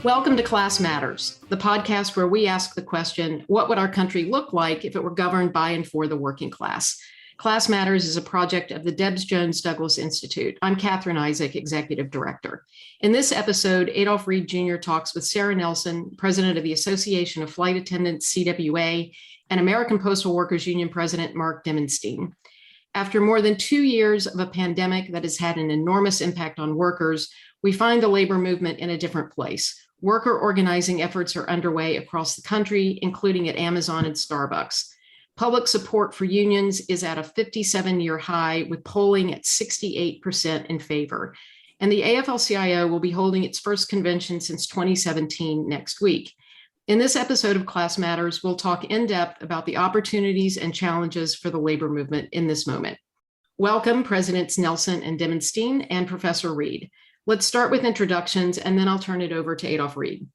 Welcome to Class Matters, the podcast where we ask the question, what would our country look like if it were governed by and for the working class? Class Matters is a project of the Debs Jones Douglas Institute. I'm Catherine Isaac, Executive Director. In this episode, Adolf Reed Jr. talks with Sarah Nelson, President of the Association of Flight Attendants, CWA, and American Postal Workers Union President Mark Dimmenstein. After more than 2 years of a pandemic that has had an enormous impact on workers, we find the labor movement in a different place. Worker organizing efforts are underway across the country, including at Amazon and Starbucks. Public support for unions is at a 57-year high, with polling at 68% in favor. And the AFL-CIO will be holding its first convention since 2017 next week. In this episode of Class Matters, we'll talk in depth about the opportunities and challenges for the labor movement in this moment. Welcome, Presidents Nelson and Dimmenstein and Professor Reed. Let's start with introductions, and then I'll turn it over to Adolf Reed.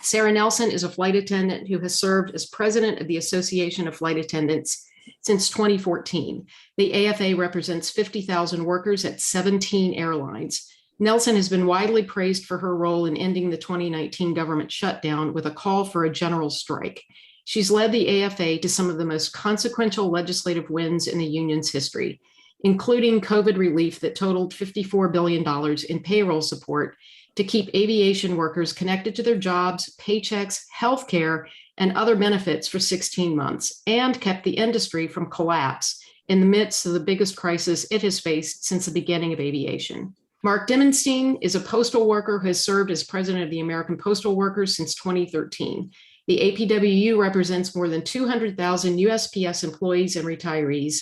Sarah Nelson is a flight attendant who has served as president of the Association of Flight Attendants since 2014. The AFA represents 50,000 workers at 17 airlines. Nelson has been widely praised for her role in ending the 2019 government shutdown with a call for a general strike. She's led the AFA to some of the most consequential legislative wins in the union's history, including COVID relief that totaled $54 billion in payroll support to keep aviation workers connected to their jobs, paychecks, healthcare, and other benefits for 16 months, and kept the industry from collapse in the midst of the biggest crisis it has faced since the beginning of aviation. Mark Dimmenstein is a postal worker who has served as president of the American Postal Workers since 2013. The APWU represents more than 200,000 USPS employees and retirees,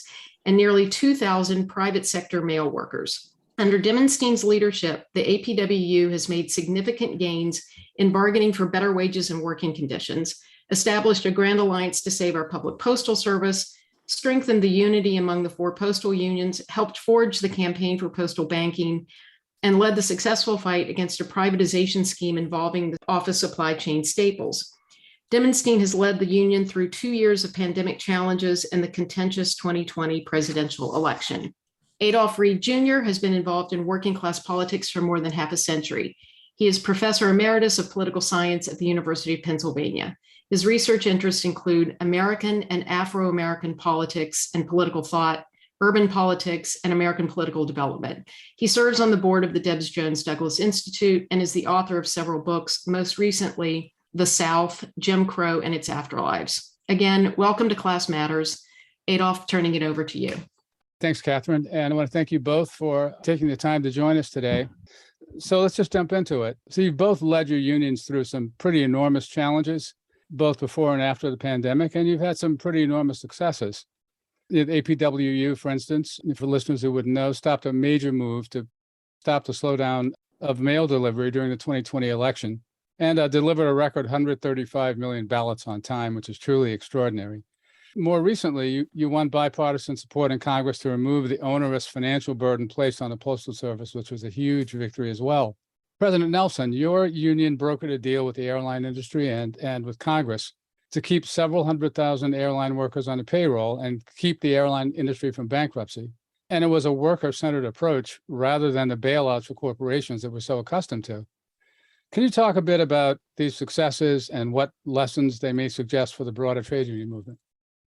and nearly 2,000 private sector mail workers. Under Dimmenstein's leadership, the APWU has made significant gains in bargaining for better wages and working conditions, established a grand alliance to save our public postal service, strengthened the unity among the 4 postal unions, helped forge the campaign for postal banking, and led the successful fight against a privatization scheme involving the office supply chain staples. Dimmenstein has led the union through 2 years of pandemic challenges and the contentious 2020 presidential election. Adolf Reed Jr. has been involved in working class politics for more than half a century. He is Professor Emeritus of Political Science at the University of Pennsylvania. His research interests include American and Afro-American politics and political thought, urban politics, and American political development. He serves on the board of the Debs Jones Douglas Institute and is the author of several books, most recently, The South, Jim Crow, and Its Afterlives. Again, welcome to Class Matters. Adolf, turning it over to you. Thanks, Catherine. And I want to thank you both for taking the time to join us today. So let's just jump into it. So you've both led your unions through some pretty enormous challenges, both before and after the pandemic, and you've had some pretty enormous successes. The APWU, for instance, for listeners who wouldn't know, stopped a major move to stop the slowdown of mail delivery during the 2020 election and delivered a record 135 million ballots on time, which is truly extraordinary. More recently, you won bipartisan support in Congress to remove the onerous financial burden placed on the Postal Service, which was a huge victory as well. President Nelson, your union brokered a deal with the airline industry and with Congress to keep several 100,000 airline workers on the payroll and keep the airline industry from bankruptcy. And it was a worker-centered approach rather than the bailouts for corporations that we're so accustomed to. Can you talk a bit about these successes and what lessons they may suggest for the broader trade union movement?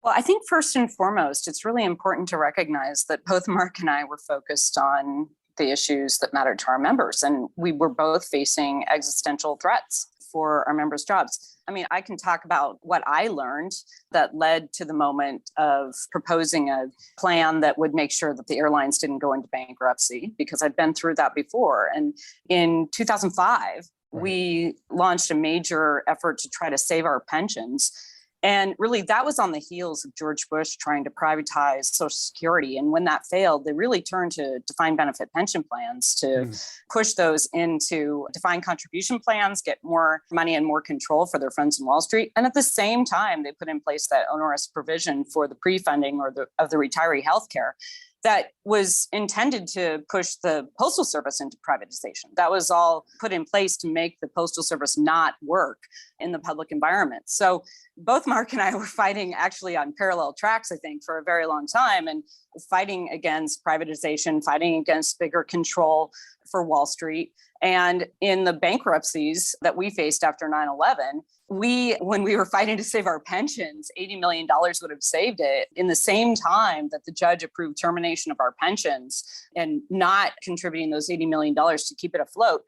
Well, I think first and foremost, it's really important to recognize that both Mark and I were focused on the issues that mattered to our members, and we were both facing existential threats for our members' jobs. I mean, I can talk about what I learned that led to the moment of proposing a plan that would make sure that the airlines didn't go into bankruptcy, because I'd been through that before. And in 2005, we launched a major effort to try to save our pensions. And really, that was on the heels of George Bush trying to privatize Social Security. And when that failed, they really turned to defined benefit pension plans to push those into defined contribution plans, get more money and more control for their friends in Wall Street. And at the same time, they put in place that onerous provision for the pre-funding of the retiree healthcare that was intended to push the Postal Service into privatization. That was all put in place to make the Postal Service not work in the public environment. So both Mark and I were fighting actually on parallel tracks, I think, for a very long time, and fighting against privatization, fighting against bigger control for Wall Street. And in the bankruptcies that we faced after 9/11, when we were fighting to save our pensions, $80 million would have saved it. In the same time that the judge approved termination of our pensions and not contributing those $80 million to keep it afloat,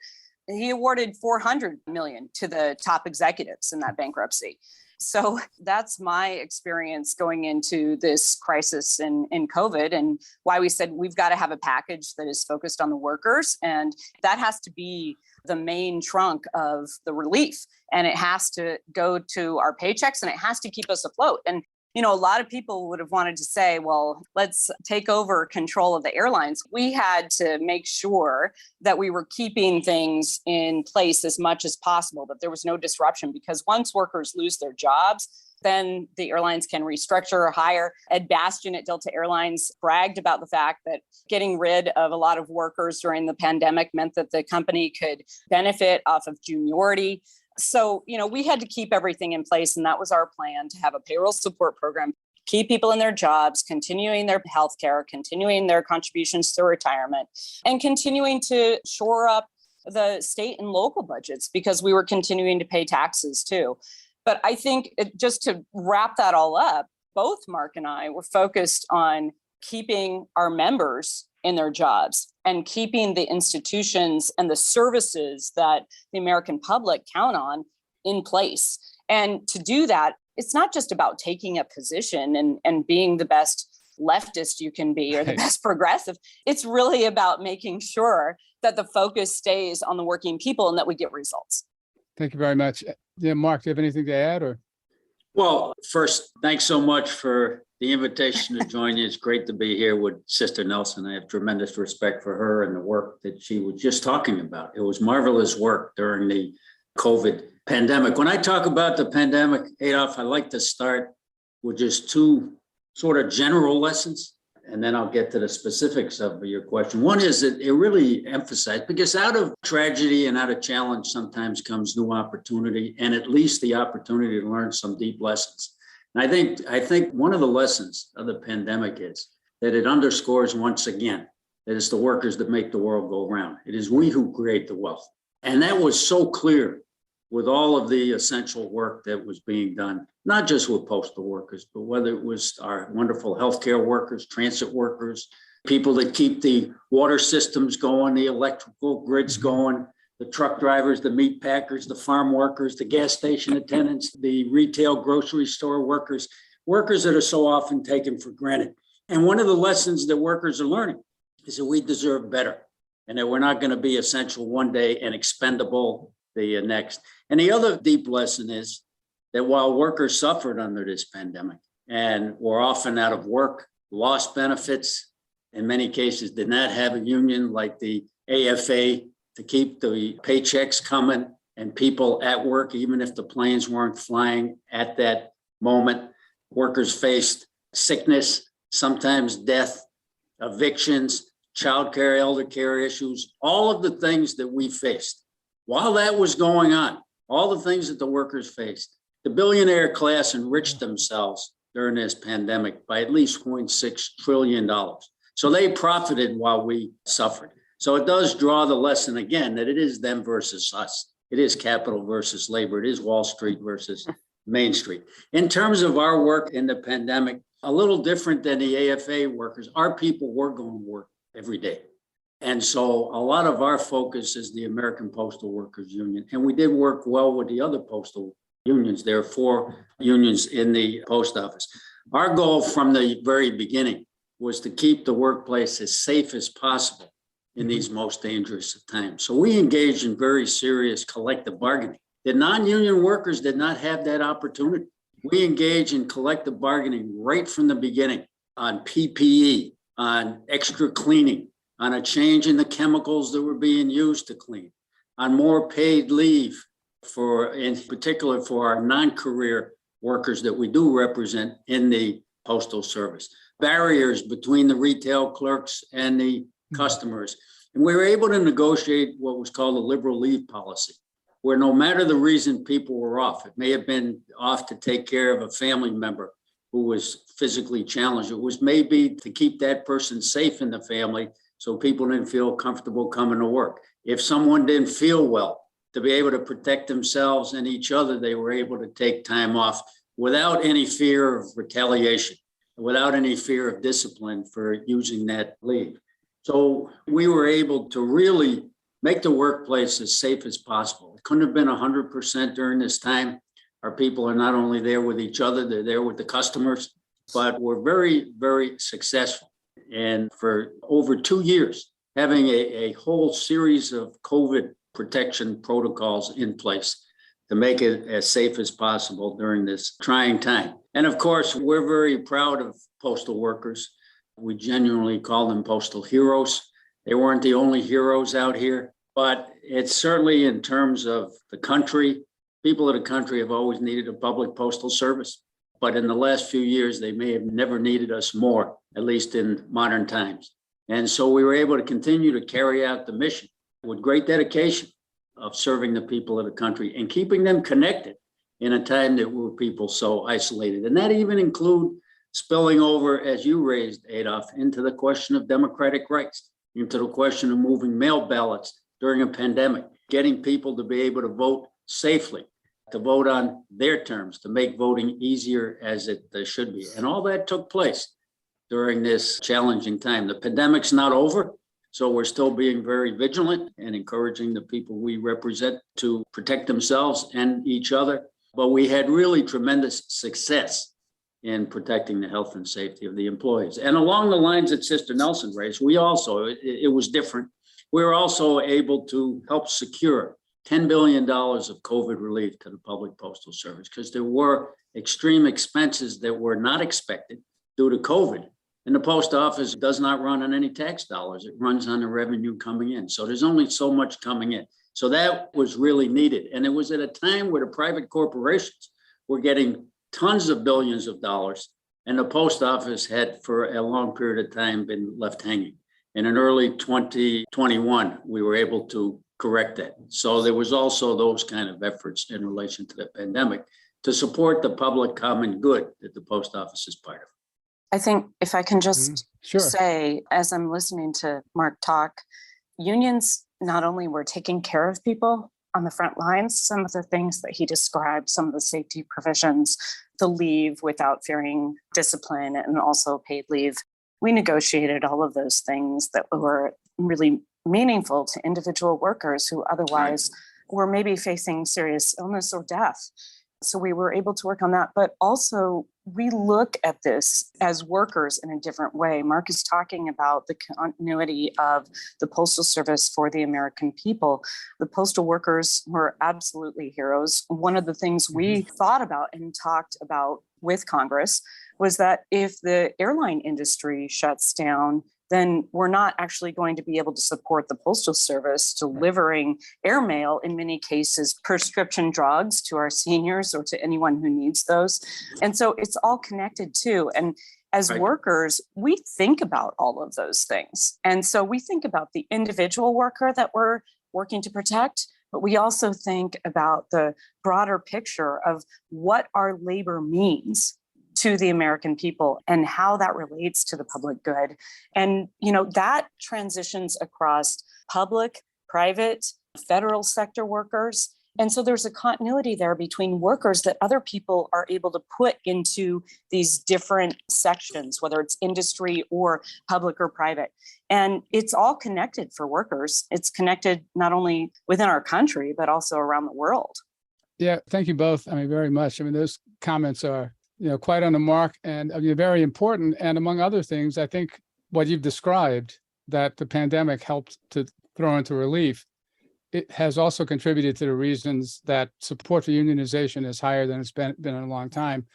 he awarded $400 million to the top executives in that bankruptcy. So that's my experience going into this crisis in COVID, and why we said we've got to have a package that is focused on the workers. And that has to be the main trunk of the relief. And it has to go to our paychecks, and it has to keep us afloat. And a lot of people would have wanted to say, well, let's take over control of the airlines. We had to make sure that we were keeping things in place as much as possible, that there was no disruption, because once workers lose their jobs, then the airlines can restructure or hire. Ed Bastian at Delta Airlines bragged about the fact that getting rid of a lot of workers during the pandemic meant that the company could benefit off of juniority. So, we had to keep everything in place. And that was our plan, to have a payroll support program, keep people in their jobs, continuing their health care, continuing their contributions to retirement, and continuing to shore up the state and local budgets, because we were continuing to pay taxes too. But I think just to wrap that all up, both Mark and I were focused on keeping our members in their jobs and keeping the institutions and the services that the American public count on in place. And to do that, it's not just about taking a position and being the best leftist you can be, or the best progressive. It's really about making sure that the focus stays on the working people and that we get results. Thank you very much. Yeah, Mark, do you have anything to add? Or? Well, first, thanks so much for the invitation to join you. It's great to be here with Sister Nelson. I have tremendous respect for her and the work that she was just talking about. It was marvelous work during the COVID pandemic. When I talk about the pandemic, Adolf, I like to start with just two sort of general lessons, and then I'll get to the specifics of your question. One is that it really emphasized, because out of tragedy and out of challenge sometimes comes new opportunity, and at least the opportunity to learn some deep lessons. And I think one of the lessons of the pandemic is that it underscores once again that it's the workers that make the world go round. It is we who create the wealth. And that was so clear with all of the essential work that was being done, not just with postal workers, but whether it was our wonderful healthcare workers, transit workers, people that keep the water systems going, the electrical grids going, the truck drivers, the meat packers, the farm workers, the gas station attendants, the retail grocery store workers that are so often taken for granted. And one of the lessons that workers are learning is that we deserve better, and that we're not going to be essential one day and expendable the next. And the other deep lesson is that while workers suffered under this pandemic and were often out of work, lost benefits, in many cases did not have a union like the AFA to keep the paychecks coming and people at work, even if the planes weren't flying at that moment. Workers faced sickness, sometimes death, evictions, childcare, elder care issues, all of the things that we faced. While that was going on, all the things that the workers faced, the billionaire class enriched themselves during this pandemic by at least $0.6 trillion. So they profited while we suffered. So it does draw the lesson again that it is them versus us. It is capital versus labor. It is Wall Street versus Main Street. In terms of our work in the pandemic, a little different than the AFA workers, our people were going to work every day. And so a lot of our focus is the American Postal Workers Union. And we did work well with the other postal unions. There are 4 unions in the post office. Our goal from the very beginning was to keep the workplace as safe as possible in these most dangerous of times. So we engaged in very serious collective bargaining. The non-union workers did not have that opportunity. We engaged in collective bargaining right from the beginning on PPE, on extra cleaning, on a change in the chemicals that were being used to clean, on more paid leave in particular for our non-career workers that we do represent in the Postal Service, barriers between the retail clerks and the customers. And we were able to negotiate what was called a liberal leave policy, where no matter the reason people were off, it may have been off to take care of a family member who was physically challenged. It was maybe to keep that person safe in the family so people didn't feel comfortable coming to work. if someone didn't feel well, to be able to protect themselves and each other, they were able to take time off without any fear of retaliation, without any fear of discipline for using that leave. So we were able to really make the workplace as safe as possible. It couldn't have been 100% during this time. Our people are not only there with each other, they're there with the customers, but we're very, very successful. And for over 2 years, having a whole series of COVID protection protocols in place to make it as safe as possible during this trying time. And of course, we're very proud of postal workers. We genuinely call them postal heroes. They weren't the only heroes out here, but it's certainly in terms of the country. People of the country have always needed a public postal service, but in the last few years, they may have never needed us more, at least in modern times. And so we were able to continue to carry out the mission with great dedication of serving the people of the country and keeping them connected in a time that were people so isolated. And that even include spilling over, as you raised, Adolf, into the question of democratic rights, into the question of moving mail ballots during a pandemic, getting people to be able to vote safely, to vote on their terms, to make voting easier as it should be. And all that took place during this challenging time. The pandemic's not over, so we're still being very vigilant and encouraging the people we represent to protect themselves and each other. But we had really tremendous success in protecting the health and safety of the employees. And along the lines that Sister Nelson raised, we also, it was different. We were also able to help secure $10 billion of COVID relief to the public postal service because there were extreme expenses that were not expected due to COVID. And the post office does not run on any tax dollars. It runs on the revenue coming in. So there's only so much coming in. So that was really needed. And it was at a time where the private corporations were getting tons of billions of dollars. And the post office had, for a long period of time, been left hanging. And in early 2021, we were able to correct that. So there was also those kind of efforts in relation to the pandemic to support the public common good that the post office is part of. I think if I can just Sure. say, as I'm listening to Mark talk, unions not only were taking care of people on the front lines, some of the things that he described, some of the safety provisions, the leave without fearing discipline, and also paid leave. We negotiated all of those things that were really meaningful to individual workers who otherwise were maybe facing serious illness or death. So we were able to work on that, but also we look at this as workers in a different way. Mark is talking about the continuity of the Postal Service for the American people. The postal workers were absolutely heroes. One of the things we thought about and talked about with Congress was that if the airline industry shuts down, then we're not actually going to be able to support the Postal Service delivering airmail, in many cases, prescription drugs to our seniors or to anyone who needs those. And so it's all connected too. And as workers, we think about all of those things. And so we think about the individual worker that we're working to protect, but we also think about the broader picture of what our labor means to the American people and how that relates to the public good. And, that transitions across public, private, federal sector workers. And so there's a continuity there between workers that other people are able to put into these different sections, whether it's industry or public or private. And it's all connected for workers. It's connected not only within our country, but also around the world. Yeah, thank you both. Very much. Those comments are quite on the mark and very important. And among other things, I think what you've described, that the pandemic helped to throw into relief, it has also contributed to the reasons that support for unionization is higher than it's been in a long time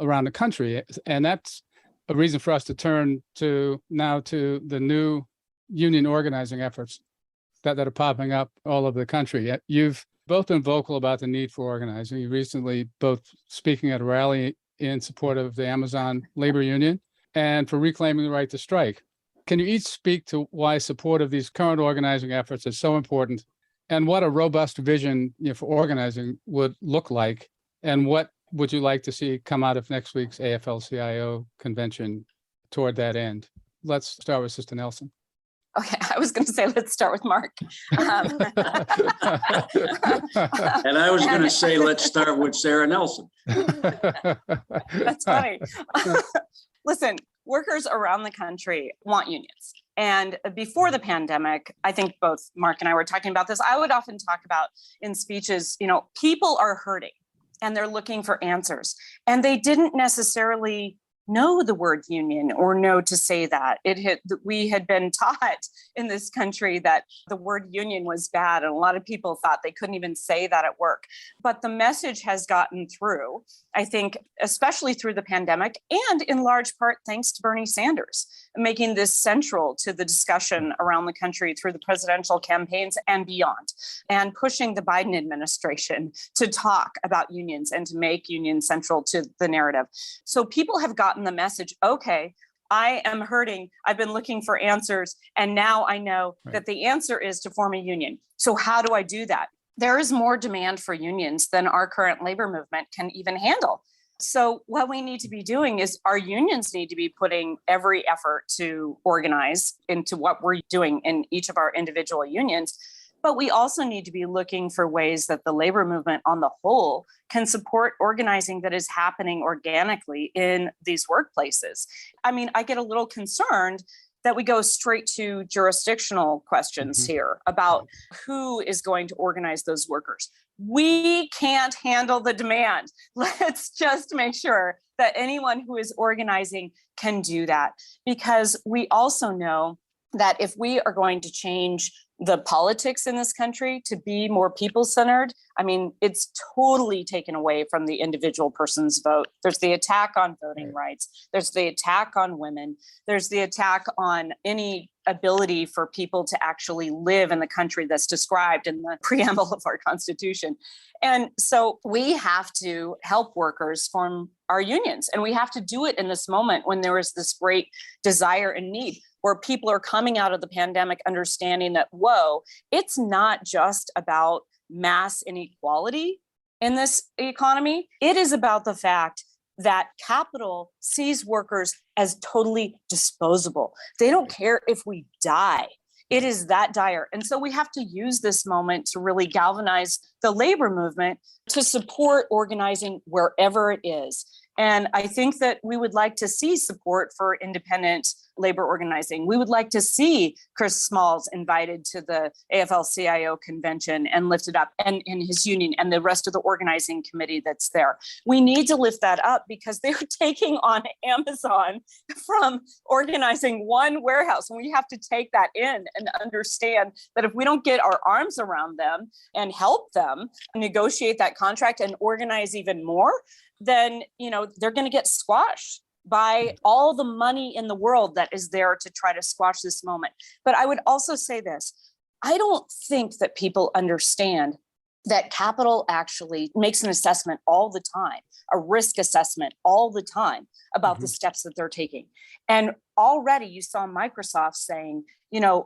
around the country. And that's a reason for us to turn to the new union organizing efforts that are popping up all over the country. You've both been vocal about the need for organizing. You recently both speaking at a rally in support of the Amazon labor union and for reclaiming the right to strike. Can you each speak to why support of these current organizing efforts is so important and what a robust vision for organizing would look like? And what would you like to see come out of next week's AFL-CIO convention toward that end? Let's start with Sister Nelson. Okay, I was going to say, let's start with Mark. And I was going to say, let's start with Sarah Nelson. That's funny. Listen, workers around the country want unions. And before the pandemic, I think both Mark and I were talking about this. I would often talk about in speeches, people are hurting and they're looking for answers. And they didn't necessarily know the word union or know to say that. We had been taught in this country that the word union was bad, and a lot of people thought they couldn't even say that at work. But the message has gotten through, I think, especially through the pandemic, and in large part thanks to Bernie Sanders, making this central to the discussion around the country through the presidential campaigns and beyond, and pushing the Biden administration to talk about unions and to make unions central to the narrative. So people have gotten the message, okay, I am hurting. I've been looking for answers. And now I know that the answer is to form a union. So how do I do that? There is more demand for unions than our current labor movement can even handle. So what we need to be doing is our unions need to be putting every effort to organize into what we're doing in each of our individual unions. But we also need to be looking for ways that the labor movement on the whole can support organizing that is happening organically in these workplaces. I mean, I get a little concerned that we go straight to jurisdictional questions here about who is going to organize those workers. We can't handle the demand. Let's just make sure that anyone who is organizing can do that, because we also know that if we are going to change the politics in this country to be more people-centered, I mean, it's totally taken away from the individual person's vote. There's the attack on voting rights. There's the attack on women. There's the attack on any ability for people to actually live in the country that's described in the preamble of our Constitution. And so we have to help workers form our unions. And we have to do it in this moment when there is this great desire and need, where people are coming out of the pandemic understanding that, whoa, it's not just about mass inequality in this economy. It is about the fact that capital sees workers as totally disposable. They don't care if we die. It is that dire. And so we have to use this moment to really galvanize the labor movement to support organizing wherever it is. And I think that we would like to see support for independent labor organizing. We would like to see Chris Smalls invited to the AFL-CIO convention and lifted up, and his union and the rest of the organizing committee that's there. We need to lift that up because they're taking on Amazon from organizing one warehouse. And we have to take that in and understand that if we don't get our arms around them and help them negotiate that contract and organize even more, then, they're going to get squashed by all the money in the world that is there to try to squash this moment. But I would also say this, I don't think that people understand that capital actually makes an assessment all the time, a risk assessment all the time about the steps that they're taking. And already you saw Microsoft saying,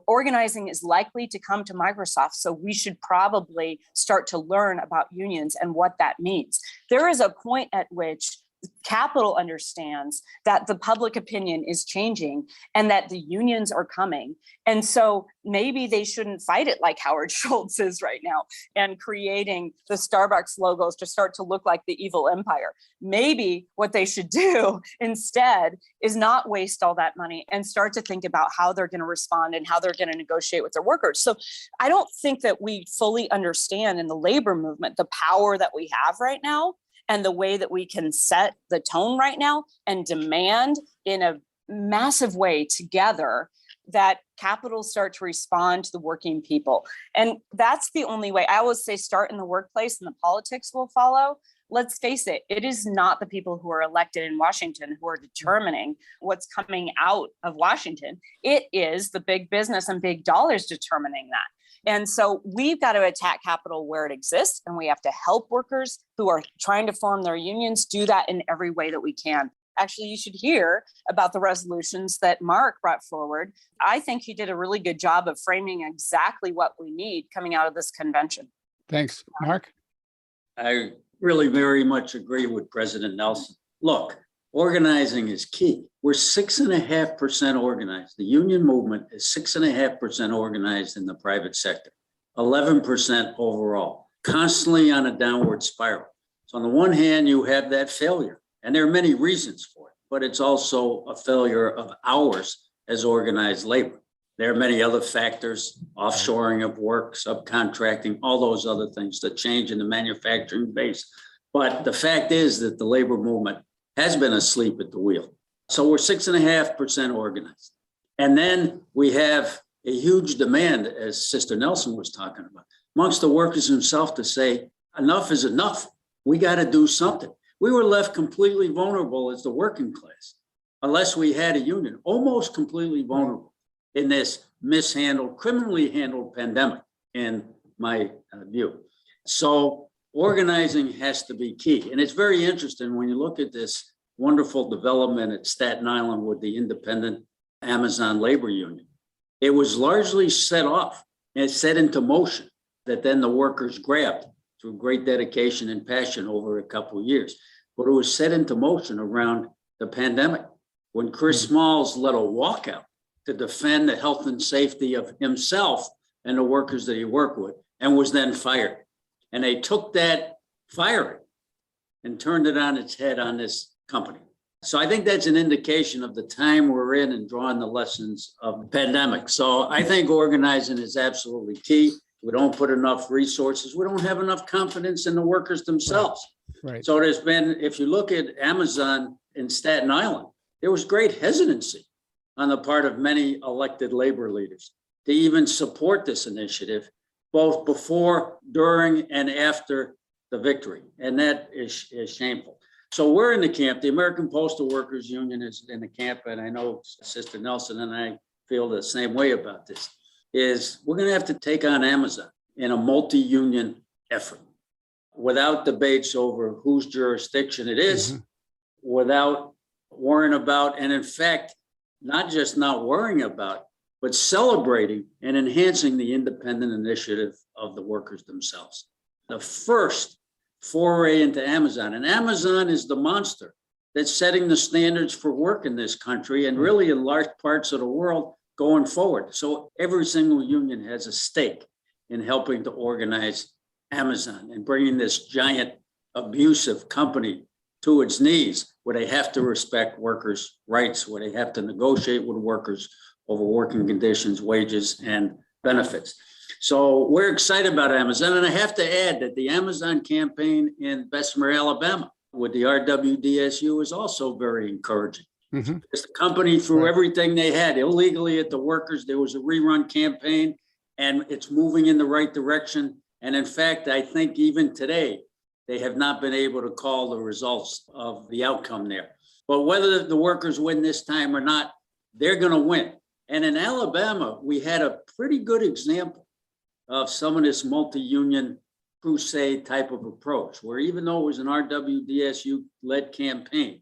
organizing is likely to come to Microsoft, so we should probably start to learn about unions and what that means. There is a point at which capital understands that the public opinion is changing and that the unions are coming. And so maybe they shouldn't fight it like Howard Schultz is right now and creating the Starbucks logos to start to look like the evil empire. Maybe what they should do instead is not waste all that money and start to think about how they're going to respond and how they're going to negotiate with their workers. So I don't think that we fully understand in the labor movement the power that we have right now, and the way that we can set the tone right now and demand in a massive way together that capital start to respond to the working people. And that's the only way. I always say start in the workplace and the politics will follow. Let's face it, it is not the people who are elected in Washington who are determining what's coming out of Washington. It is the big business and big dollars determining that. And so we've got to attack capital where it exists, and we have to help workers who are trying to form their unions do that in every way that we can. Actually, you should hear about the resolutions that Mark brought forward. I think he did a really good job of framing exactly what we need coming out of this convention. Thanks. Mark? I really very much agree with President Nelson. Look, organizing is key. We're 6.5% organized. The union movement is 6.5% organized in the private sector, 11% overall, constantly on a downward spiral. So on the one hand, you have that failure, and there are many reasons for it, but it's also a failure of ours as organized labor. There are many other factors, offshoring of work, subcontracting, all those other things, the change in the manufacturing base. But the fact is that the labor movement has been asleep at the wheel. So we're 6.5% organized. And then we have a huge demand, as Sister Nelson was talking about, amongst the workers themselves to say, enough is enough. We got to do something. We were left completely vulnerable as the working class, unless we had a union, almost completely vulnerable in this mishandled, criminally handled pandemic, in my view. So organizing has to be key. And it's very interesting when you look at this wonderful development at Staten Island with the independent Amazon labor union. It was largely set off and set into motion that then the workers grabbed through great dedication and passion over a couple of years. But it was set into motion around the pandemic when Chris Smalls led a walkout to defend the health and safety of himself and the workers that he worked with, and was then fired. And they took that firing and turned it on its head on this company. So I think that's an indication of the time we're in and drawing the lessons of the pandemic. So I think organizing is absolutely key. We don't put enough resources. We don't have enough confidence in the workers themselves. Right. So there's been, if you look at Amazon in Staten Island, there was great hesitancy on the part of many elected labor leaders to even support this initiative, both before, during, and after the victory. And that is shameful. So we're in the camp. The American Postal Workers Union is in the camp, and I know Sister Nelson and I feel the same way about this, is we're going to have to take on Amazon in a multi-union effort without debates over whose jurisdiction it is, without worrying about, and in fact, not just not worrying about, but celebrating and enhancing the independent initiative of the workers themselves. The first foray into Amazon, and Amazon is the monster that's setting the standards for work in this country and really in large parts of the world going forward. So every single union has a stake in helping to organize Amazon and bringing this giant abusive company to its knees, where they have to respect workers' rights, where they have to negotiate with workers over working conditions, wages, and benefits. So we're excited about Amazon. And I have to add that the Amazon campaign in Bessemer, Alabama, with the RWDSU is also very encouraging. Because the company threw everything they had illegally at the workers. There was a rerun campaign, and it's moving in the right direction. And in fact, I think even today, they have not been able to call the results of the outcome there. But whether the workers win this time or not, they're going to win. And in Alabama, we had a pretty good example of some of this multi-union crusade type of approach, where even though it was an RWDSU-led campaign,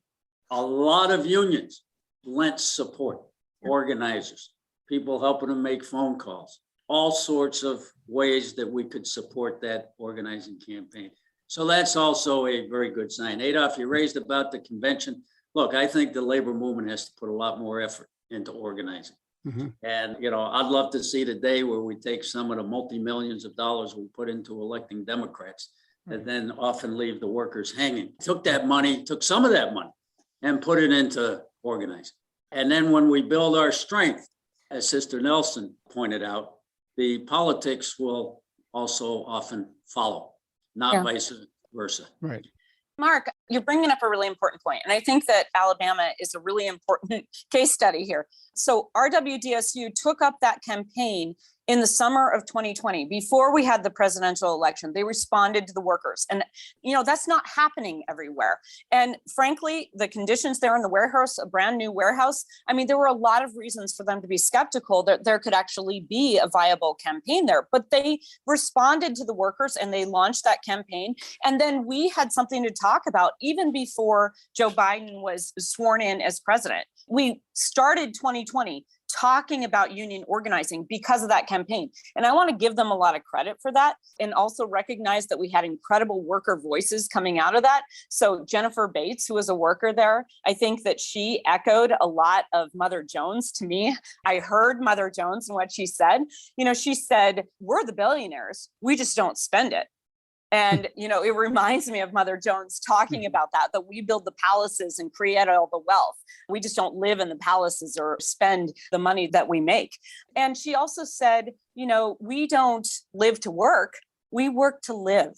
a lot of unions lent support, organizers, people helping them make phone calls, all sorts of ways that we could support that organizing campaign. So that's also a very good sign. Adolf, you raised about the convention. Look, I think the labor movement has to put a lot more effort into organizing. And, you know, I'd love to see the day where we take some of the multi-millions of dollars we put into electing Democrats and then often leave the workers hanging. Took that money, took some of that money and put it into organizing. And then when we build our strength, as Sister Nelson pointed out, the politics will also often follow. Not vice versa. Right. Mark, you're bringing up a really important point. And I think that Alabama is a really important case study here. So RWDSU took up that campaign in the summer of 2020, before we had the presidential election. They responded to the workers. And, you know, that's not happening everywhere. And frankly, the conditions there in the warehouse, a brand new warehouse, I mean, there were a lot of reasons for them to be skeptical that there could actually be a viable campaign there. But they responded to the workers and they launched that campaign. And then we had something to talk about about even before Joe Biden was sworn in as president. We started 2020 talking about union organizing because of that campaign. And I want to give them a lot of credit for that, and also recognize that we had incredible worker voices coming out of that. So Jennifer Bates, who was a worker there, I think that she echoed a lot of Mother Jones to me. I heard Mother Jones and what she said. She said, we're the billionaires. We just don't spend it. And, it reminds me of Mother Jones talking about that we build the palaces and create all the wealth. We just don't live in the palaces or spend the money that we make. And she also said, we don't live to work, we work to live.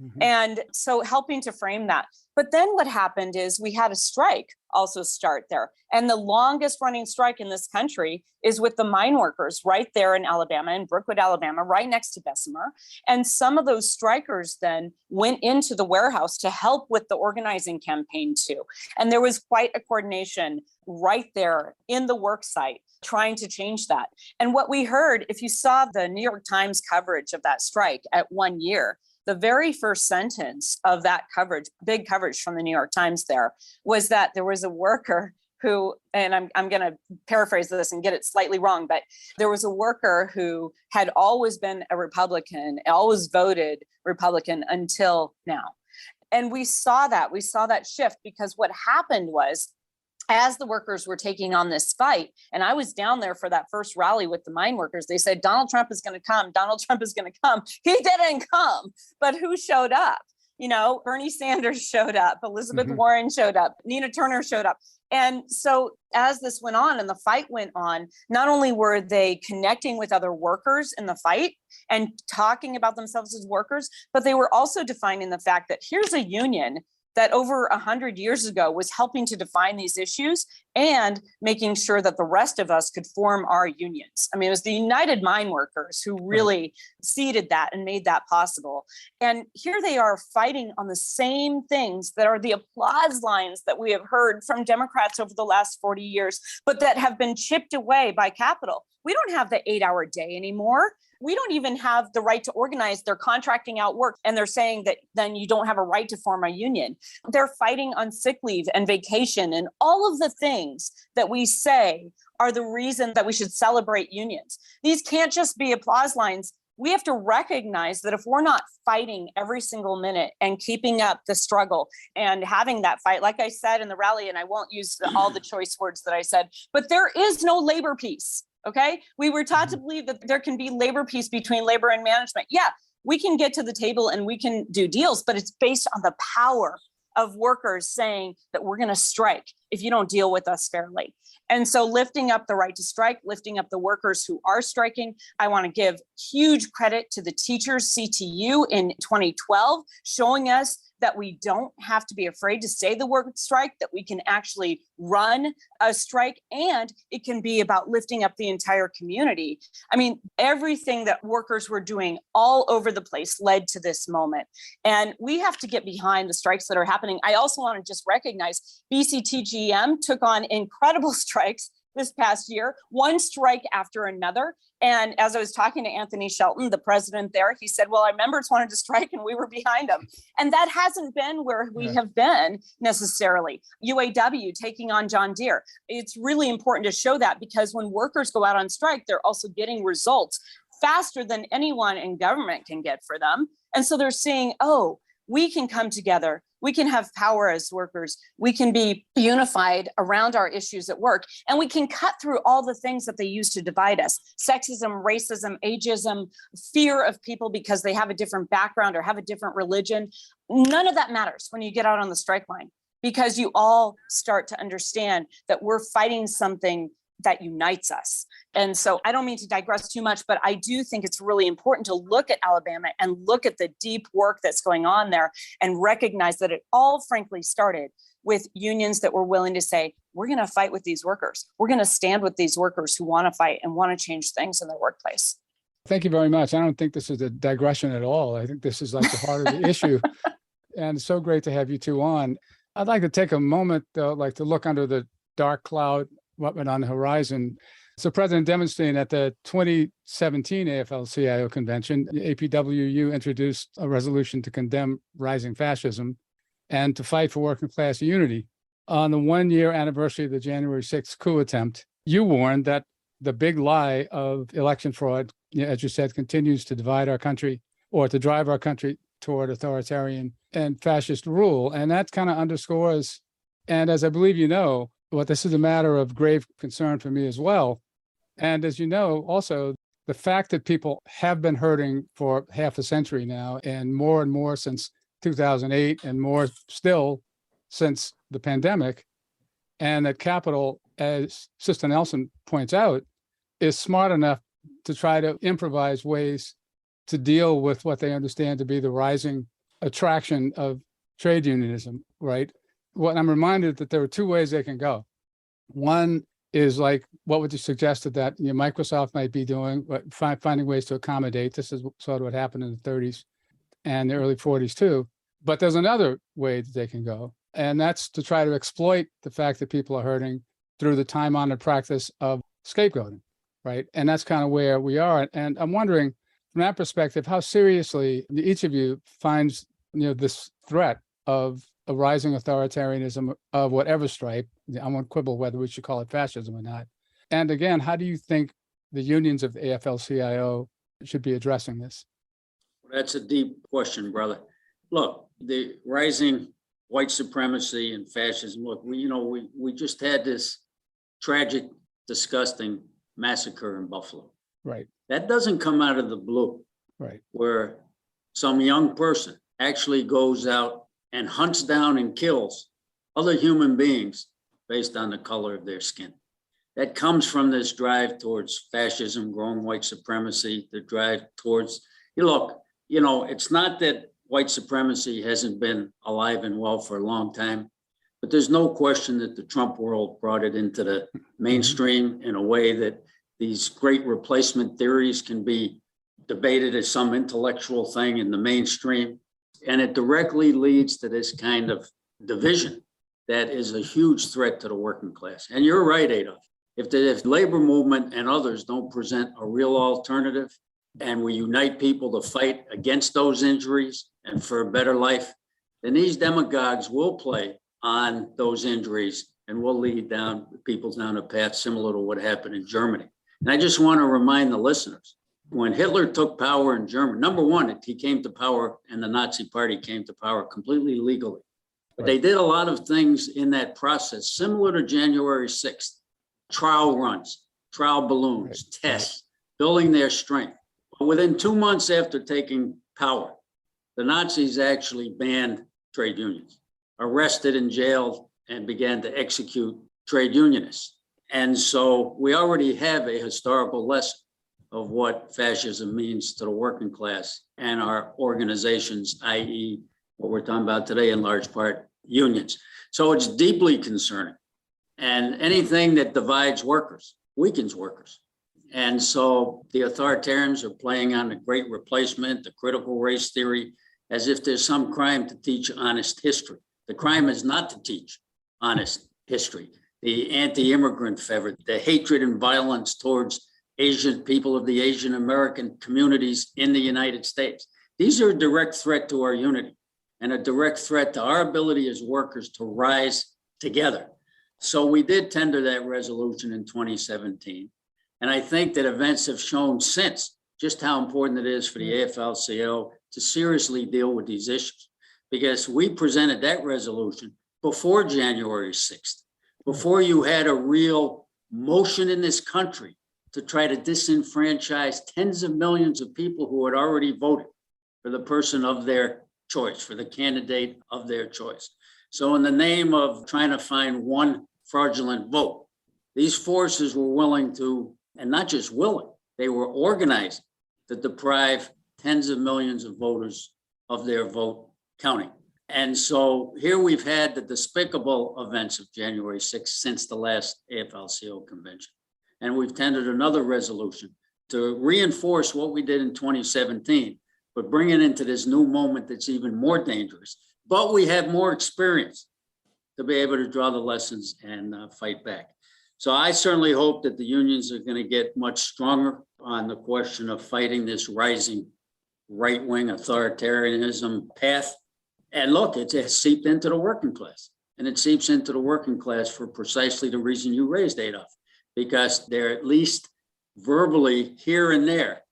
Mm-hmm. And so helping to frame that. But then what happened is we had a strike also start there. And the longest running strike in this country is with the mine workers right there in Alabama, in Brookwood, Alabama, right next to Bessemer. And some of those strikers then went into the warehouse to help with the organizing campaign too. And there was quite a coordination right there in the work site trying to change that. And what we heard, if you saw the New York Times coverage of that strike at 1 year, the very first sentence of that coverage, big coverage from the New York Times there, was that there was a worker who, and I'm going to paraphrase this and get it slightly wrong, but there was a worker who had always been a Republican, always voted Republican until now. And we saw that shift, because what happened was, as the workers were taking on this fight, and I was down there for that first rally with the mine workers, they said, Donald Trump is going to come. Donald Trump is going to come. He didn't come. But who showed up? Bernie Sanders showed up. Elizabeth Warren showed up. Nina Turner showed up. And so as this went on and the fight went on, not only were they connecting with other workers in the fight and talking about themselves as workers, but they were also defining the fact that here's a union that over 100 years ago was helping to define these issues and making sure that the rest of us could form our unions. I mean, it was the United Mine Workers who really seeded that and made that possible. And here they are fighting on the same things that are the applause lines that we have heard from Democrats over the last 40 years, but that have been chipped away by capital. We don't have the 8-hour day anymore. We don't even have the right to organize. They're contracting out work, and they're saying that then you don't have a right to form a union. They're fighting on sick leave and vacation and all of the things that we say are the reason that we should celebrate unions. These can't just be applause lines. We have to recognize that if we're not fighting every single minute and keeping up the struggle and having that fight, like I said in the rally, and I won't use all the choice words that I said, but there is no labor peace. Okay. We were taught to believe that there can be labor peace between labor and management. Yeah, we can get to the table and we can do deals, but it's based on the power of workers saying that we're going to strike if you don't deal with us fairly. And so lifting up the right to strike, lifting up the workers who are striking. I want to give huge credit to the teachers CTU in 2012, showing us that we don't have to be afraid to say the word strike, that we can actually run a strike, and it can be about lifting up the entire community. I mean, everything that workers were doing all over the place led to this moment. And we have to get behind the strikes that are happening. I also want to just recognize BCTGM took on incredible strikes this past year, one strike after another. And as I was talking to Anthony Shelton, the president there, he said, well, our members wanted to strike and we were behind them. And that hasn't been where we have been necessarily. UAW taking on John Deere. It's really important to show that, because when workers go out on strike, they're also getting results faster than anyone in government can get for them. And so they're seeing, oh, we can come together. We can have power as workers. We can be unified around our issues at work, and we can cut through all the things that they use to divide us. Sexism, racism, ageism, fear of people because they have a different background or have a different religion. None of that matters when you get out on the strike line, because you all start to understand that we're fighting something that unites us. And so I don't mean to digress too much, but I do think it's really important to look at Alabama and look at the deep work that's going on there and recognize that it all frankly started with unions that were willing to say, we're going to fight with these workers. We're going to stand with these workers who want to fight and want to change things in their workplace. Thank you very much. I don't think this is a digression at all. I think this is like the heart of the issue. And it's so great to have you two on. I'd like to take a moment, though, like to look under the dark cloud, what went on the horizon. So President demonstrating at the 2017 AFL-CIO convention, the APWU introduced a resolution to condemn rising fascism. and to fight for working class unity. On the 1-year anniversary of the January 6th coup attempt, you warned that the big lie of election fraud, as you said, continues to divide our country or to drive our country toward authoritarian and fascist rule. And that kind of underscores, and as I believe you know, what this is a matter of grave concern for me as well. And as you know, also, the fact that people have been hurting for half a century now, and more since 2008, and more still since the pandemic, and that capital, as Sister Nelson points out, is smart enough to try to improvise ways to deal with what they understand to be the rising attraction of trade unionism, right? What I'm reminded that there are two ways they can go. One is like what would you suggest that Microsoft might be doing, finding ways to accommodate. This is sort of what happened in the 30s and the early 40s too. But there's another way that they can go, and that's to try to exploit the fact that people are hurting through the time-honored practice of scapegoating, right? And that's kind of where we are. And I'm wondering, from that perspective, how seriously each of you finds this threat of a rising authoritarianism of whatever stripe. I won't quibble whether we should call it fascism or not. And again, how do you think the unions of the AFL-CIO should be addressing this? That's a deep question, brother. Look, the rising white supremacy and fascism. Look, we just had this tragic, disgusting massacre in Buffalo. Right. That doesn't come out of the blue. Right. Where some young person actually goes out and hunts down and kills other human beings based on the color of their skin. That comes from this drive towards fascism, growing white supremacy, the drive towards, it's not that white supremacy hasn't been alive and well for a long time, but there's no question that the Trump world brought it into the mainstream in a way that these great replacement theories can be debated as some intellectual thing in the mainstream. And it directly leads to this kind of division that is a huge threat to the working class. And you're right, Adolf. If the labor movement and others don't present a real alternative, and we unite people to fight against those injuries and for a better life, then these demagogues will play on those injuries and will lead people down a path similar to what happened in Germany. And I just want to remind the listeners, when Hitler took power in Germany, number one, he came to power and the Nazi Party came to power completely legally. But they did a lot of things in that process, similar to January 6th, trial runs, trial balloons, tests, building their strength. But within 2 months after taking power, the Nazis actually banned trade unions, arrested and jailed, and began to execute trade unionists. And so we already have a historical lesson of what fascism means to the working class and our organizations, i.e. what we're talking about today, in large part, unions. So it's deeply concerning. And anything that divides workers weakens workers. And so the authoritarians are playing on the great replacement, the critical race theory, as if there's some crime to teach honest history. The crime is not to teach honest history. The anti-immigrant fervor, the hatred and violence towards Asian people of the Asian American communities in the United States. These are a direct threat to our unity and a direct threat to our ability as workers to rise together. So we did tender that resolution in 2017. And I think that events have shown since just how important it is for the AFL-CIO to seriously deal with these issues, because we presented that resolution before January 6th, before you had a real motion in this country to try to disenfranchise tens of millions of people who had already voted for the person of their choice, for the candidate of their choice. So in the name of trying to find one fraudulent vote, these forces were willing to, and not just willing, they were organized to deprive tens of millions of voters of their vote counting. And so here we've had the despicable events of January 6th since the last AFL-CIO convention. And we've tendered another resolution to reinforce what we did in 2017, but bring it into this new moment that's even more dangerous. But we have more experience to be able to draw the lessons and fight back. So I certainly hope that the unions are going to get much stronger on the question of fighting this rising right-wing authoritarianism path. And look, it seeped into the working class. And it seeps into the working class for precisely the reason you raised, Adolf, because they're at least verbally here and there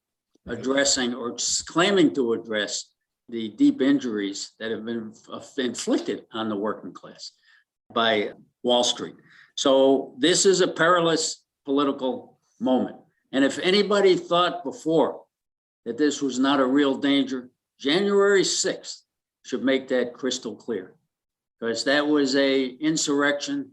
addressing or claiming to address the deep injuries that have been inflicted on the working class by Wall Street. So this is a perilous political moment. And if anybody thought before that this was not a real danger, January 6th should make that crystal clear. Because that was a insurrection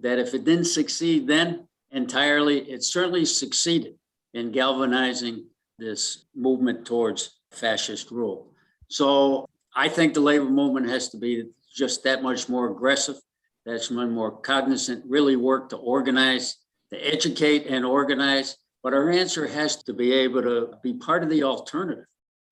that if it didn't succeed then entirely, it certainly succeeded in galvanizing this movement towards fascist rule. So I think the labor movement has to be just that much more aggressive, that's much more cognizant, really work to organize, to educate and organize. But our answer has to be able to be part of the alternative.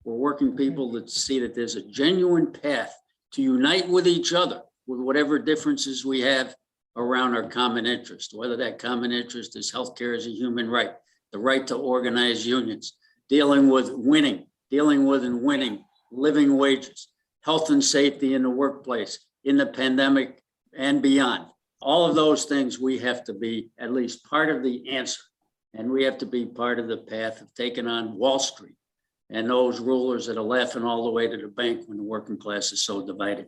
We're working people that see that there's a genuine path to unite with each other, with whatever differences we have around our common interest, whether that common interest is healthcare as a human right, the right to organize unions, dealing with and winning living wages, health and safety in the workplace, in the pandemic and beyond. All of those things we have to be at least part of the answer. And we have to be part of the path of taking on Wall Street and those rulers that are laughing all the way to the bank when the working class is so divided.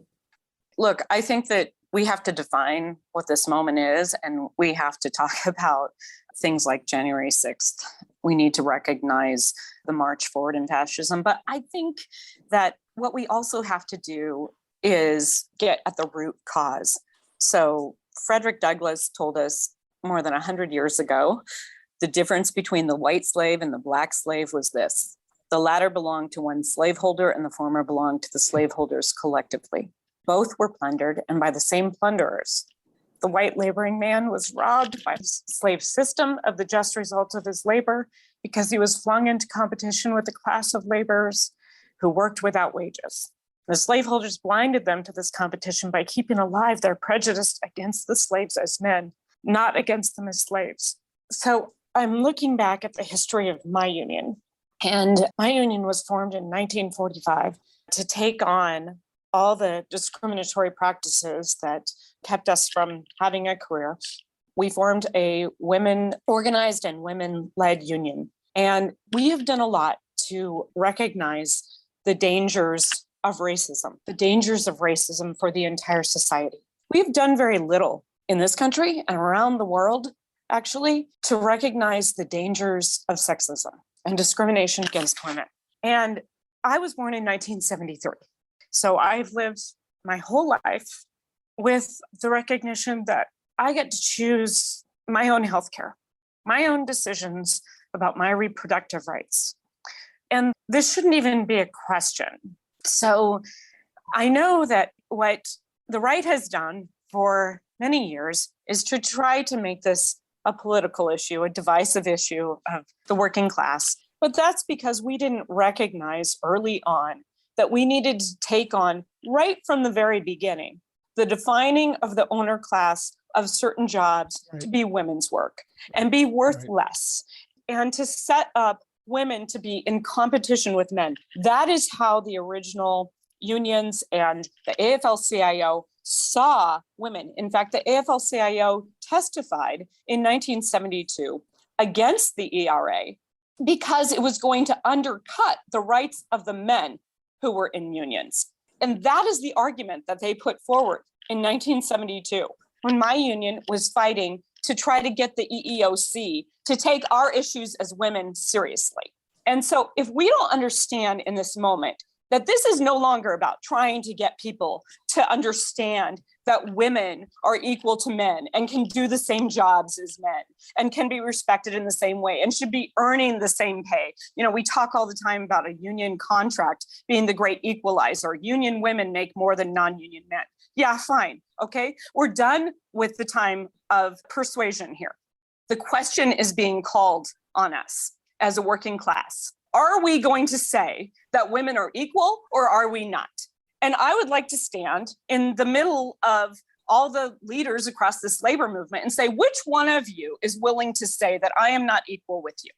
Look, I think that we have to define what this moment is, and we have to talk about things like January 6th. We need to recognize the march forward in fascism. But I think that what we also have to do is get at the root cause. So Frederick Douglass told us more than 100 years ago, the difference between the white slave and the black slave was this: the latter belonged to one slaveholder and the former belonged to the slaveholders collectively. Both were plundered, and by the same plunderers. The white laboring man was robbed by the slave system of the just results of his labor because he was flung into competition with a class of laborers who worked without wages. The slaveholders blinded them to this competition by keeping alive their prejudice against the slaves as men, not against them as slaves. So I'm looking back at the history of my union, and my union was formed in 1945 to take on all the discriminatory practices that kept us from having a career. We formed a women-organized and women-led union. And we have done a lot to recognize the dangers of racism for the entire society. We've done very little in this country and around the world, actually, to recognize the dangers of sexism and discrimination against women. And I was born in 1973. So I've lived my whole life with the recognition that I get to choose my own healthcare, my own decisions about my reproductive rights. And this shouldn't even be a question. So I know that what the right has done for many years is to try to make this a political issue, a divisive issue of the working class. But that's because we didn't recognize early on that we needed to take on, right from the very beginning, the defining of the owner class of certain jobs to be women's work and be worth less, and to set up women to be in competition with men. That is how the original unions and the AFL-CIO saw women. In fact, the AFL-CIO testified in 1972 against the ERA because it was going to undercut the rights of the men who were in unions. And that is the argument that they put forward in 1972, when my union was fighting to try to get the EEOC to take our issues as women seriously. And so if we don't understand in this moment that this is no longer about trying to get people to understand that women are equal to men and can do the same jobs as men and can be respected in the same way and should be earning the same pay. You know, we talk all the time about a union contract being the great equalizer. Union women make more than non-union men. Yeah, fine. Okay. We're done with the time of persuasion here. The question is being called on us as a working class. Are we going to say that women are equal or are we not? And I would like to stand in the middle of all the leaders across this labor movement and say, which one of you is willing to say that I am not equal with you?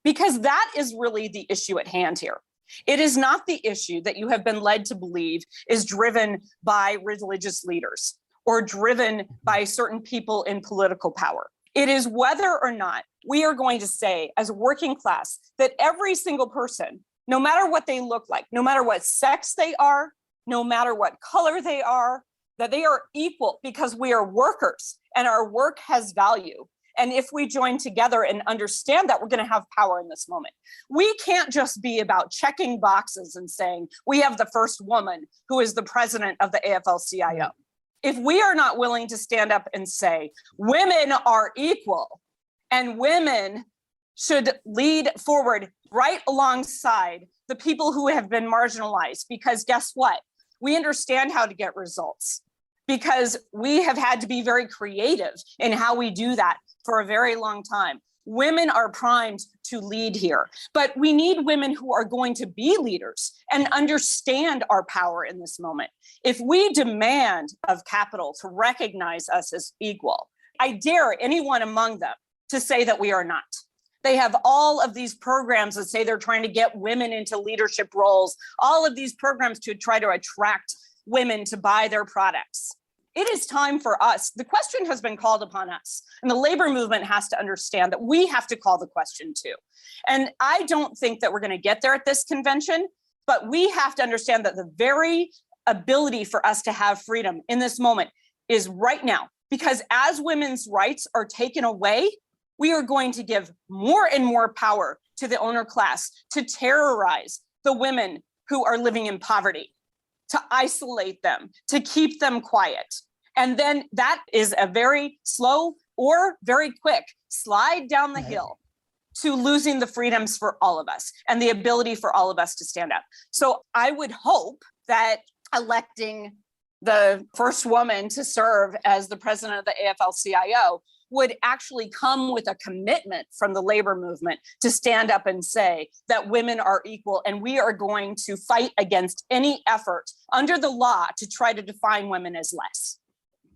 Because that is really the issue at hand here. It is not the issue that you have been led to believe is driven by religious leaders or driven by certain people in political power. It is whether or not we are going to say as a working class that every single person, no matter what they look like, no matter what sex they are, no matter what color they are, that they are equal because we are workers and our work has value. And if we join together and understand that, we're going to have power in this moment. We can't just be about checking boxes and saying, we have the first woman who is the president of the AFL-CIO. If we are not willing to stand up and say, women are equal and women should lead forward right alongside the people who have been marginalized, because guess what? We understand how to get results because we have had to be very creative in how we do that for a very long time. Women are primed to lead here, but we need women who are going to be leaders and understand our power in this moment. If we demand of capital to recognize us as equal, I dare anyone among them to say that we are not. They have all of these programs that say they're trying to get women into leadership roles, all of these programs to try to attract women to buy their products. It is time for us. The question has been called upon us, and the labor movement has to understand that we have to call the question too. And I don't think that we're going to get there at this convention, but we have to understand that the very ability for us to have freedom in this moment is right now, because as women's rights are taken away, we are going to give more and more power to the owner class to terrorize the women who are living in poverty, to isolate them, to keep them quiet. And then that is a very slow or very quick slide down the hill to losing the freedoms for all of us and the ability for all of us to stand up. So I would hope that electing the first woman to serve as the president of the AFL-CIO would actually come with a commitment from the labor movement to stand up and say that women are equal, and we are going to fight against any effort under the law to try to define women as less.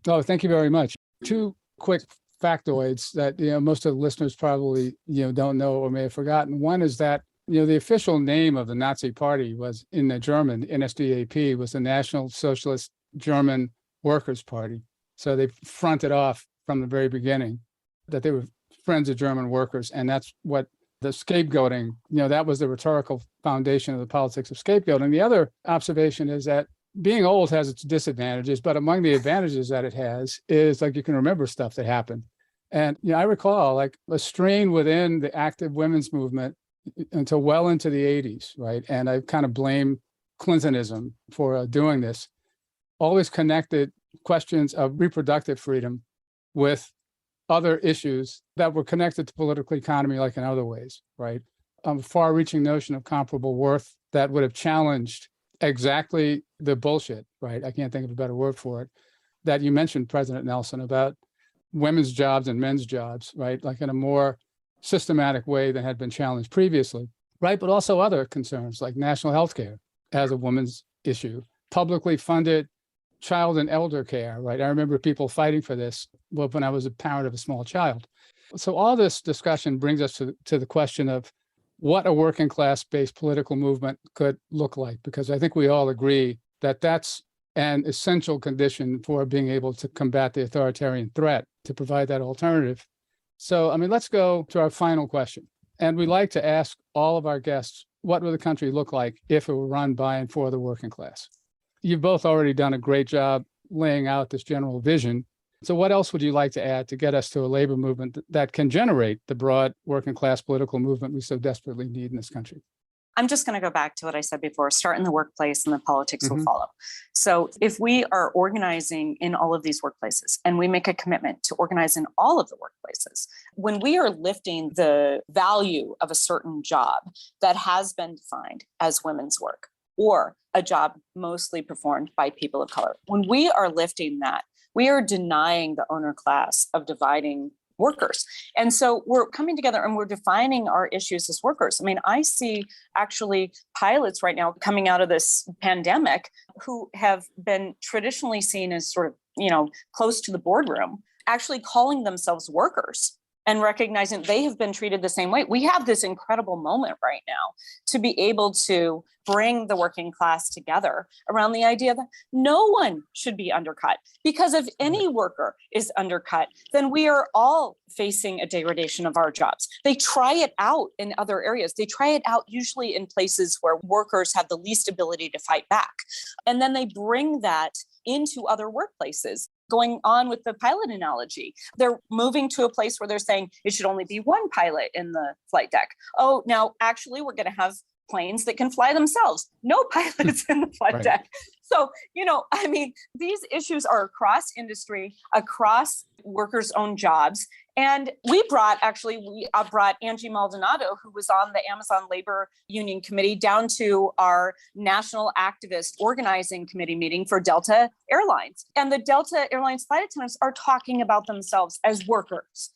Oh, thank you very much. Two quick factoids that most of the listeners probably don't know or may have forgotten. One is that the official name of the Nazi Party was in the German NSDAP was the National Socialist German Workers' Party. So they fronted off from the very beginning that they were friends of German workers, and that's what the scapegoating. That was the rhetorical foundation of the politics of scapegoating. The other observation is that being old has its disadvantages, but among the advantages that it has is like you can remember stuff that happened. And I recall like a strain within the active women's movement until well into the 80s, right? And I kind of blame Clintonism for doing this, always connected questions of reproductive freedom with other issues that were connected to political economy, like in other ways, right? A far-reaching notion of comparable worth that would have challenged exactly the bullshit, right? I can't think of a better word for it, that you mentioned, President Nelson, about women's jobs and men's jobs, right? Like in a more systematic way than had been challenged previously, right? But also other concerns like national health care as a woman's issue, publicly funded child and elder care, right? I remember people fighting for this when I was a parent of a small child. So all this discussion brings us to the question of what a working class-based political movement could look like, because I think we all agree that that's an essential condition for being able to combat the authoritarian threat, to provide that alternative. So, let's go to our final question. And we like to ask all of our guests, what would the country look like if it were run by and for the working class? You've both already done a great job laying out this general vision. So what else would you like to add to get us to a labor movement that can generate the broad working class political movement we so desperately need in this country? I'm just going to go back to what I said before, start in the workplace and the politics will follow. So if we are organizing in all of these workplaces and we make a commitment to organize in all of the workplaces, when we are lifting the value of a certain job that has been defined as women's work or a job mostly performed by people of color, when we are lifting that, we are denying the owner class of dividing workers. And so we're coming together and we're defining our issues as workers. I see actually pilots right now coming out of this pandemic who have been traditionally seen as sort of, close to the boardroom, actually calling themselves workers and recognizing they have been treated the same way. We have this incredible moment right now to be able to bring the working class together around the idea that no one should be undercut, because if any worker is undercut, then we are all facing a degradation of our jobs. They try it out in other areas. They try it out usually in places where workers have the least ability to fight back. And then they bring that into other workplaces. Going on with the pilot analogy, they're moving to a place where they're saying it should only be one pilot in the flight deck. Oh, now actually we're going to have planes that can fly themselves. No pilots in the flight Right. deck. So, these issues are across industry, across workers' own jobs. And we brought Angie Maldonado, who was on the Amazon Labor Union Committee, down to our National Activist Organizing Committee meeting for Delta Airlines. And the Delta Airlines flight attendants are talking about themselves as workers.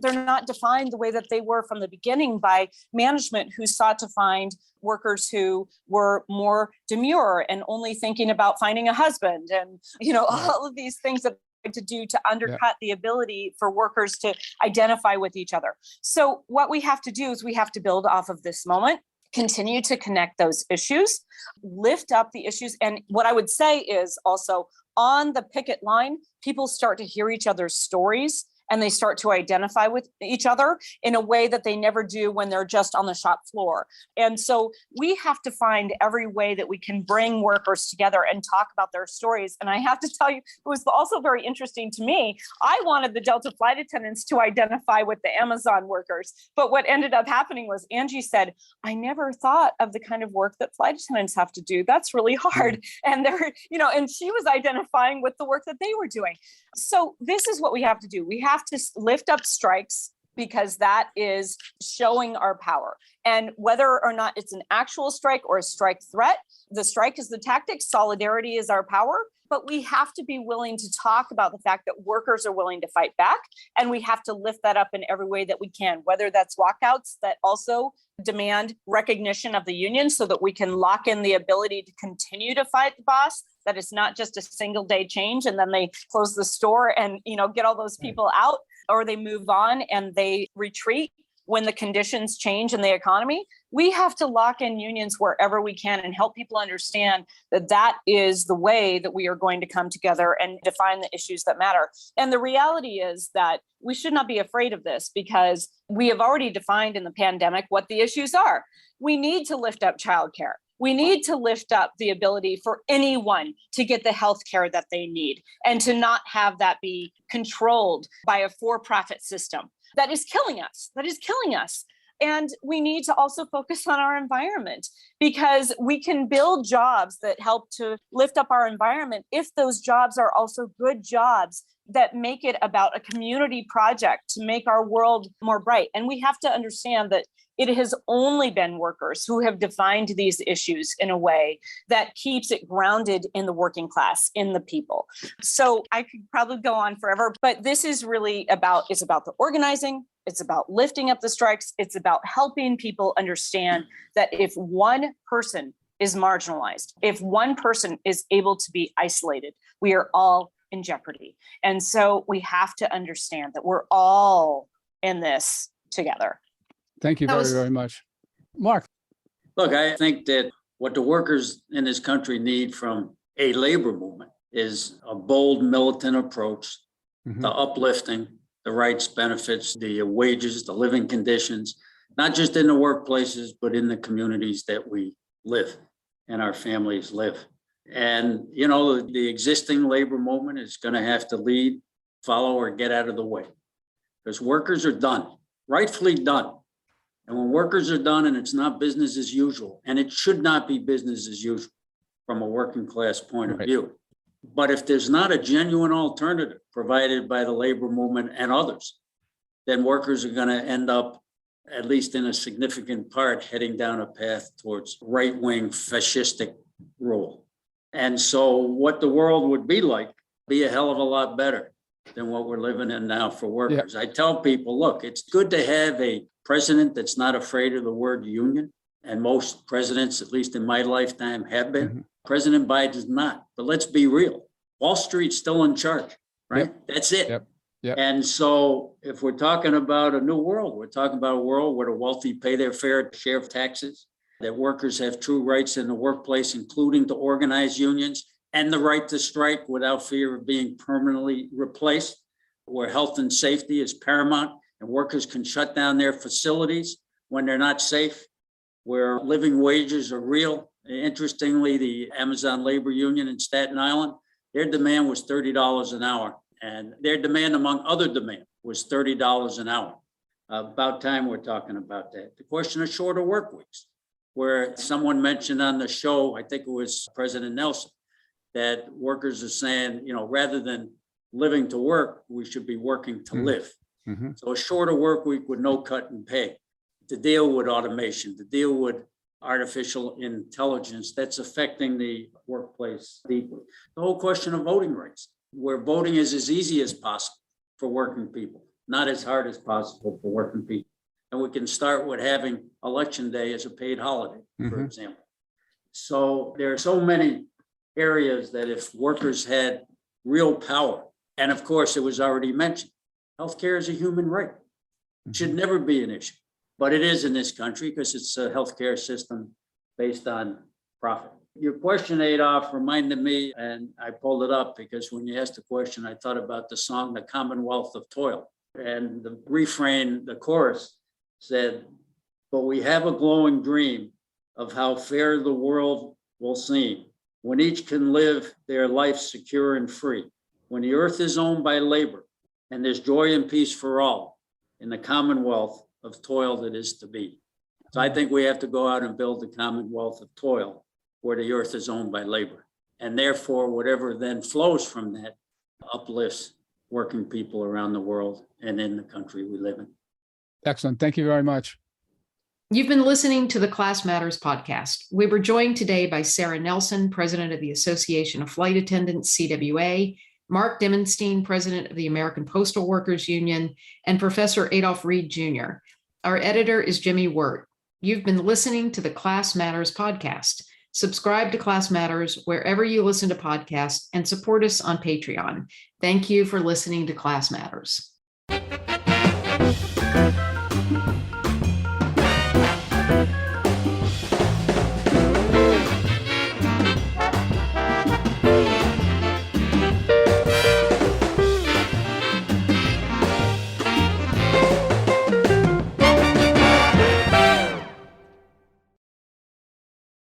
They're not defined the way that they were from the beginning by management, who sought to find workers who were more demure and only thinking about finding a husband and, all of these things that to do to undercut the ability for workers to identify with each other. So what we have to do is we have to build off of this moment, continue to connect those issues, lift up the issues. And what I would say is also on the picket line, people start to hear each other's stories and they start to identify with each other in a way that they never do when they're just on the shop floor. And so we have to find every way that we can bring workers together and talk about their stories. And I have to tell you, it was also very interesting to me. I wanted the Delta flight attendants to identify with the Amazon workers. But what ended up happening was Angie said, I never thought of the kind of work that flight attendants have to do. That's really hard. And and she was identifying with the work that they were doing. So this is what we have to do. We have to lift up strikes, because that is showing our power. And whether or not it's an actual strike or a strike threat, the strike is the tactic, solidarity is our power. But we have to be willing to talk about the fact that workers are willing to fight back. And we have to lift that up in every way that we can, whether that's walkouts that also demand recognition of the union so that we can lock in the ability to continue to fight the boss, that it's not just a single day change and then they close the store and get all those people out, or they move on and they retreat when the conditions change in the economy. We have to lock in unions wherever we can and help people understand that that is the way that we are going to come together and define the issues that matter. And the reality is that we should not be afraid of this, because we have already defined in the pandemic what the issues are. We need to lift up childcare. We need to lift up the ability for anyone to get the health care that they need and to not have that be controlled by a for-profit system. That is killing us. And we need to also focus on our environment, because we can build jobs that help to lift up our environment if those jobs are also good jobs that make it about a community project to make our world more bright. And we have to understand that it has only been workers who have defined these issues in a way that keeps it grounded in the working class, in the people. So I could probably go on forever, but this is really it's about the organizing. It's about lifting up the strikes. It's about helping people understand that if one person is marginalized, if one person is able to be isolated, we are all in jeopardy. And so we have to understand that we're all in this together. Thank you very, very much. Mark. Look, I think that what the workers in this country need from a labor movement is a bold militant approach, the uplifting, the rights, benefits, the wages, the living conditions, not just in the workplaces, but in the communities that we live and our families live. And, the existing labor movement is going to have to lead, follow, or get out of the way, because workers are done, rightfully done. And when workers are done and it's not business as usual, and it should not be business as usual from a working class point of view. But if there's not a genuine alternative provided by the labor movement and others, then workers are going to end up, at least in a significant part, heading down a path towards right-wing fascistic rule. And so what the world would be like, be a hell of a lot better than what we're living in now for workers. I tell people, look, it's good to have a president that's not afraid of the word union. And most presidents, at least in my lifetime, have been. President Biden's not. But let's be real. Wall Street's still in charge, right? That's it. Yep. And so if we're talking about a new world, we're talking about a world where the wealthy pay their fair share of taxes, that workers have true rights in the workplace, including to organize unions and the right to strike without fear of being permanently replaced, where health and safety is paramount and workers can shut down their facilities when they're not safe, where living wages are real. Interestingly, the Amazon Labor Union in Staten Island, their demand was $30 an hour. And their demand, among other demand, was $30 an hour. About time we're talking about that. The question of shorter work weeks, where someone mentioned on the show, I think it was President Nelson, that workers are saying, rather than living to work, we should be working to live. Mm-hmm. So a shorter work week with no cut in pay, to deal with automation, to deal with artificial intelligence that's affecting the workplace deeply. The whole question of voting rights, where voting is as easy as possible for working people, not as hard as possible for working people. And we can start with having election day as a paid holiday, for example. So there are so many areas that if workers had real power, and of course, it was already mentioned, healthcare is a human right. It should never be an issue, but it is in this country because it's a healthcare system based on profit. Your question, Adolf, reminded me, and I pulled it up because when you asked the question, I thought about the song, The Commonwealth of Toil. And the refrain, the chorus said, but we have a glowing dream of how fair the world will seem when each can live their life secure and free, when the earth is owned by labor and there's joy and peace for all in the commonwealth of toil that is to be. So I think we have to go out and build the commonwealth of toil where the earth is owned by labor. And therefore, whatever then flows from that uplifts working people around the world and in the country we live in. Excellent. Thank you very much. You've been listening to the Class Matters podcast. We were joined today by Sarah Nelson, president of the Association of Flight Attendants, CWA, Mark Dimenstein, president of the American Postal Workers Union, and Professor Adolf Reed Jr. Our editor is Jimmy Wirt. You've been listening to the Class Matters podcast. Subscribe to Class Matters wherever you listen to podcasts and support us on Patreon. Thank you for listening to Class Matters.